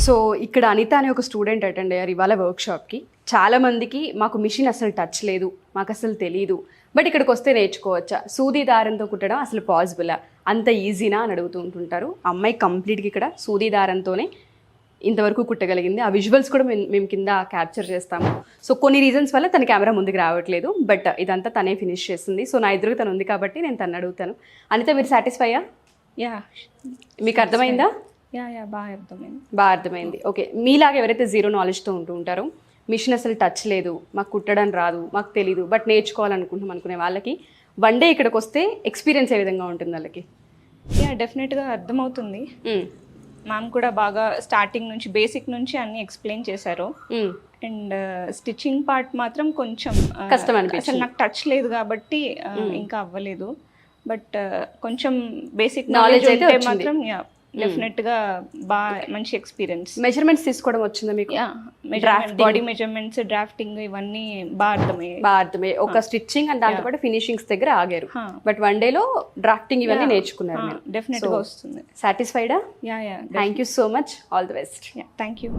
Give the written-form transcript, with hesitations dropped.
So ఇక్కడ అనిత అనే ఒక స్టూడెంట్ అటెండ్ అయ్యారు ఇవాళ వర్క్షాప్కి. చాలామందికి మాకు మిషన్ అసలు టచ్ లేదు, మాకు అసలు తెలీదు, బట్ ఇక్కడికి వస్తే నేర్చుకోవచ్చా, సూది దారంతో కుట్టడం అసలు పాసిబులా, అంత ఈజీనా అని అడుగుతూ ఉంటుంటారు. అమ్మాయి కంప్లీట్గా ఇక్కడ సూది దారంతోనే ఇంతవరకు కుట్టగలిగింది. ఆ విజువల్స్ కూడా మేము కింద క్యాప్చర్ చేస్తాము. సో కొన్ని రీజన్స్ వల్ల తన కెమెరా ముందుకు రావట్లేదు, బట్ ఇదంతా తనే ఫినిష్ చేస్తుంది. సో నా ఎదురుగా తను ఉంది కాబట్టి నేను తను అడుగుతాను. అనిత, మీరు సాటిస్ఫైయా? యా, మీకు అర్థమైందా? యా బాగా అర్థమైంది. బాగా అర్థమైంది. ఓకే, మీలాగా ఎవరైతే జీరో నాలెడ్జ్తో ఉంటూ ఉంటారో, మిషన్ అసలు టచ్ లేదు, మాకు కుట్టడం రాదు, మాకు తెలీదు, బట్ నేర్చుకోవాలనుకుంటున్నాం అనుకునే వాళ్ళకి వన్ డే ఇక్కడికి వస్తే ఎక్స్పీరియన్స్ ఏ విధంగా ఉంటుంది వాళ్ళకి? యా, డెఫినెట్గా అర్థమవుతుంది. మ్యామ్ కూడా బాగా స్టార్టింగ్ నుంచి బేసిక్ నుంచి అన్ని ఎక్స్ప్లెయిన్ చేశారు. అండ్ స్టిచ్చింగ్ పార్ట్ మాత్రం కొంచెం కష్టం అనిపించింది. అసలు నాకు టచ్ లేదు కాబట్టి ఇంకా అవ్వలేదు. బట్ కొంచెం బేసిక్ నాలెడ్జ్ నాలెడ్జ్ అయితే ఉంటే వచ్చింది. మాత్రం యా డెఫినెట్గా బాగా మంచి ఎక్స్పీరియన్స్. మెజర్మెంట్స్ తీసుకోవడం వచ్చిందా మీకు? బాడీ మెజర్మెంట్స్, డ్రాఫ్టింగ్ ఇవన్నీ బాగా అర్థమయ్యాయి. బాగా అర్థమయ్యాయి. ఒక స్టిచ్చింగ్ అండ్ దాంతోపాటు ఫినిషింగ్స్ దగ్గర ఆగారు, బట్ వన్ డేలో డ్రాఫ్టింగ్ ఇవన్నీ నేర్చుకున్నారు మీరు. డెఫినెట్గా వస్తుంది. సాటిస్ఫైడా? Yeah, thank you so much. All the best. Thank you.